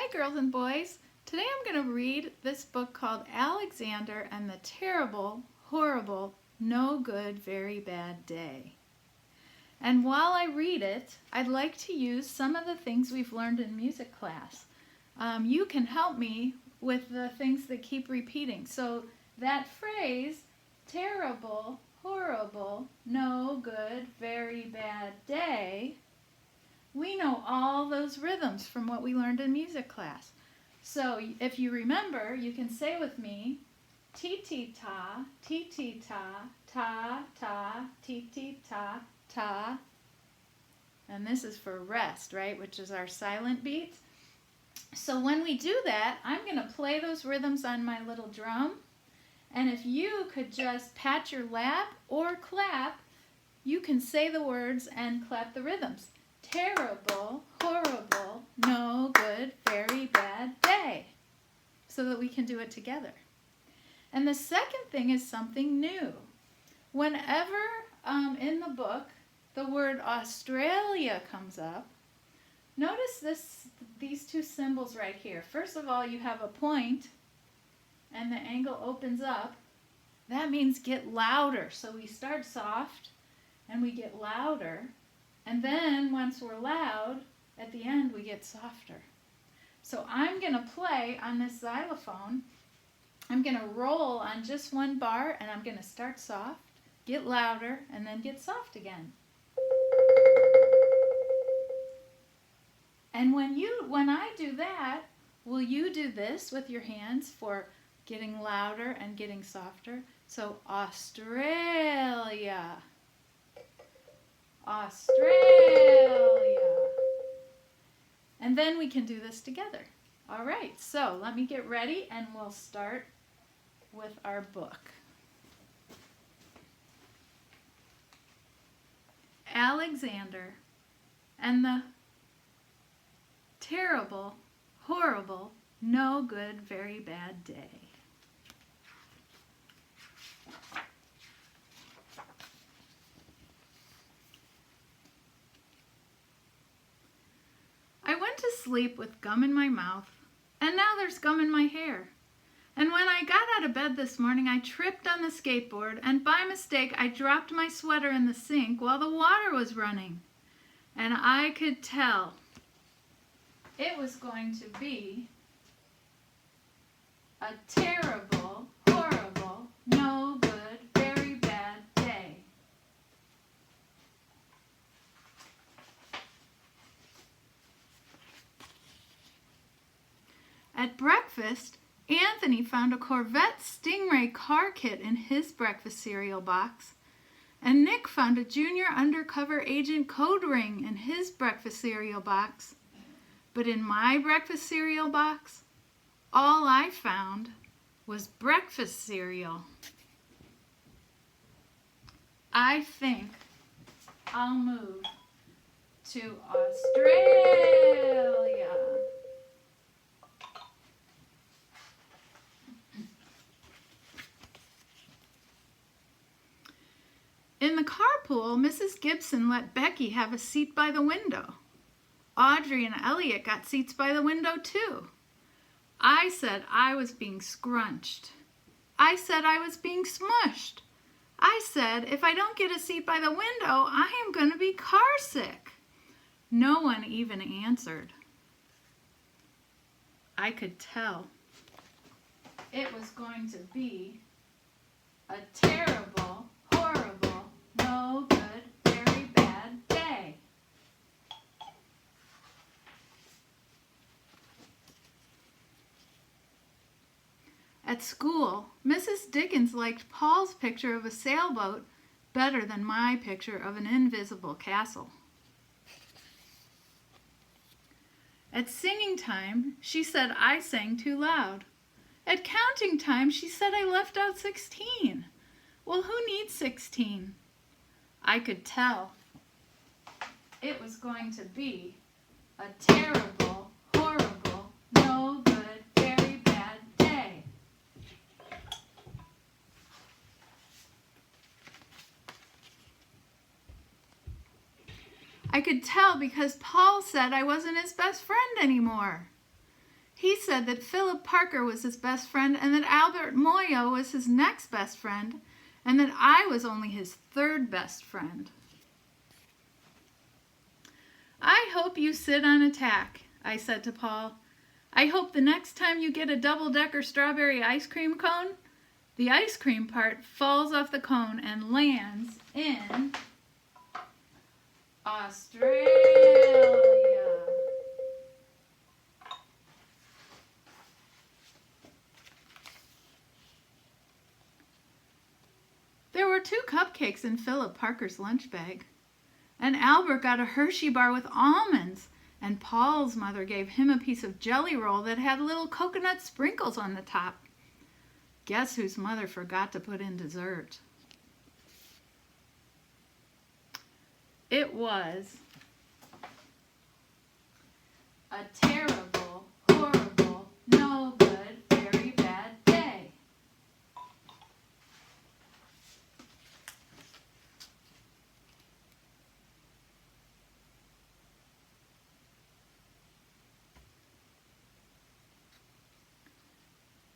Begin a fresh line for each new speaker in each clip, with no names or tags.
Hi girls and boys. Today I'm going to read this book called Alexander and the Terrible, Horrible, No Good, Very Bad Day. And while I read it, I'd like to use some of the things we've learned in music class. You can help me with the things that keep repeating. So that phrase, terrible, horrible, no good, very bad day, we know all those rhythms from what we learned in music class. So if you remember, you can say with me, ti-ti-ta, ti-ti-ta, ta-ta, ti-ti-ta, ta. And this is for rest, right, which is our silent beat. So when we do that, I'm going to play those rhythms on my little drum. And if you could just pat your lap or clap, you can say the words and clap the rhythms. Terrible, horrible, no good, very bad day. So that we can do it together. And the second thing is something new. Whenever in the book the word Australia comes up, notice these two symbols right here. First of all, you have a point and the angle opens up. That means get louder. So we start soft and we get louder. And then once we're loud, at the end we get softer. So I'm going to play on this xylophone. I'm going to roll on just one bar and I'm going to start soft, get louder, and then get soft again. And when I do that, will you do this with your hands for getting louder and getting softer? So Australia. Australia. And then we can do this together. All right, so let me get ready and we'll start with our book. Alexander and the Terrible, Horrible, No Good, Very Bad Day. I went to sleep with gum in my mouth, and now there's gum in my hair. And when I got out of bed this morning, I tripped on the skateboard, and by mistake, I dropped my sweater in the sink while the water was running. And I could tell it was going to be a terrible, horrible, no good, very bad day. At breakfast, Anthony found a Corvette Stingray car kit in his breakfast cereal box, and Nick found a junior undercover agent code ring in his breakfast cereal box. But in my breakfast cereal box, all I found was breakfast cereal. I think I'll move to Australia. In the carpool, Mrs. Gibson let Becky have a seat by the window. Audrey and Elliot got seats by the window too. I said I was being scrunched. I said I was being smushed. I said if I don't get a seat by the window, I am going to be car sick. No one even answered. I could tell it was going to be a terrible, horrible, no good, very bad day. At school, Mrs. Dickens liked Paul's picture of a sailboat better than my picture of an invisible castle. At singing time, she said I sang too loud. At counting time, she said I left out 16. Well, who needs 16? I could tell it was going to be a terrible, horrible, no good, very bad day. I could tell because Paul said I wasn't his best friend anymore. He said that Philip Parker was his best friend and that Albert Moyo was his next best friend and that I was only his third best friend. I hope you sit on a tack, I said to Paul. I hope the next time you get a double-decker strawberry ice cream cone, the ice cream part falls off the cone and lands in Australia. There were 2 cupcakes in Philip Parker's lunch bag. And Albert got a Hershey bar with almonds. And Paul's mother gave him a piece of jelly roll that had little coconut sprinkles on the top. Guess whose mother forgot to put in dessert? It was a terrible, horrible, no good, very bad day.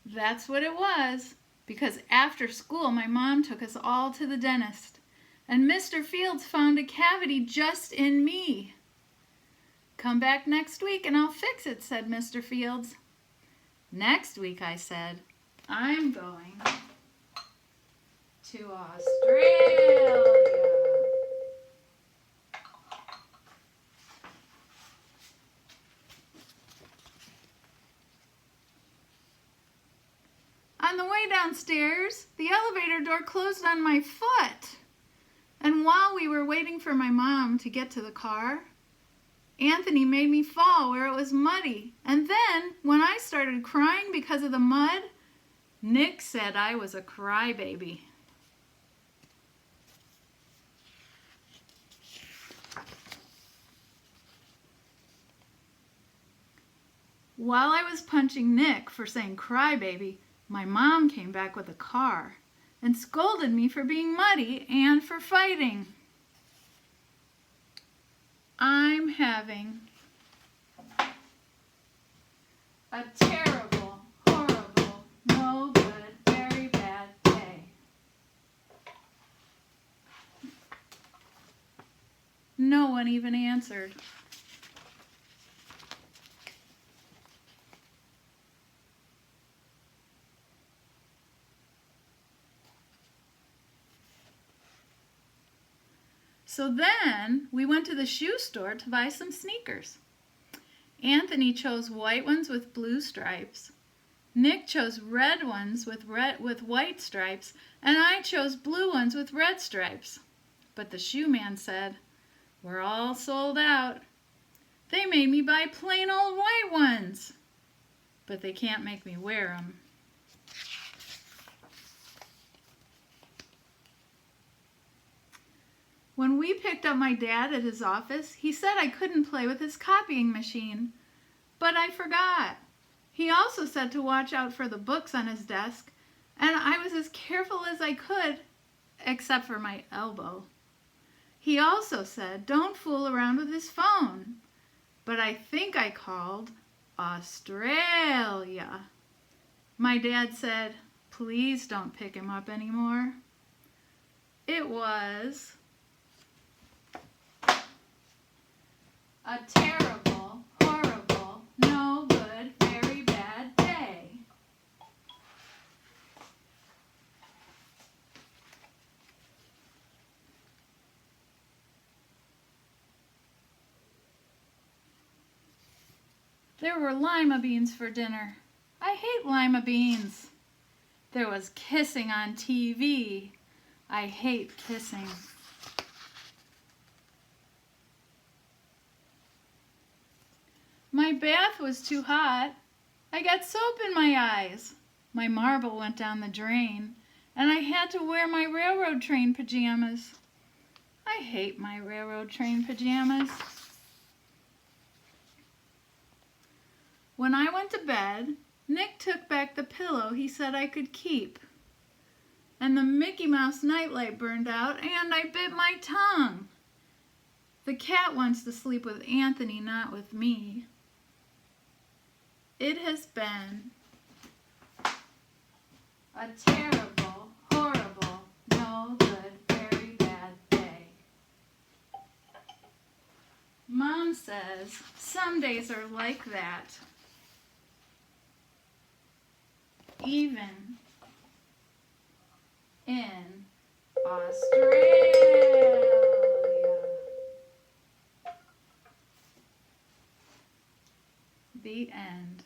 That's what it was, because after school my mom took us all to the dentist, and Mr. Fields found a cavity just in me. Come back next week and I'll fix it, said Mr. Fields. Next week, I said, I'm going to Australia. On the way downstairs, the elevator door closed on my foot. And while we were waiting for my mom to get to the car, Anthony made me fall where it was muddy. And then, when I started crying because of the mud, Nick said I was a crybaby. While I was punching Nick for saying crybaby, my mom came back with a car and scolded me for being muddy and for fighting. I'm having a terrible, horrible, no good, very bad day. No one even answered. So then we went to the shoe store to buy some sneakers. Anthony chose white ones with blue stripes. Nick chose red ones with white stripes, and I chose blue ones with red stripes. But the shoe man said, "We're all sold out. They made me buy plain old white ones, but they can't make me wear them." When we picked up my dad at his office, he said I couldn't play with his copying machine, but I forgot. He also said to watch out for the books on his desk, and I was as careful as I could, except for my elbow. He also said don't fool around with his phone, but I think I called Australia. My dad said, please don't pick him up anymore. It was a terrible, horrible, no good, very bad day. There were lima beans for dinner. I hate lima beans. There was kissing on TV. I hate kissing. My bath was too hot. I got soap in my eyes. My marble went down the drain, and I had to wear my railroad train pajamas. I hate my railroad train pajamas. When I went to bed, Nick took back the pillow he said I could keep. And the Mickey Mouse nightlight burned out, and I bit my tongue. The cat wants to sleep with Anthony, not with me. It has been a terrible, horrible, no good, very bad day. Mom says some days are like that. Even in Australia. The end.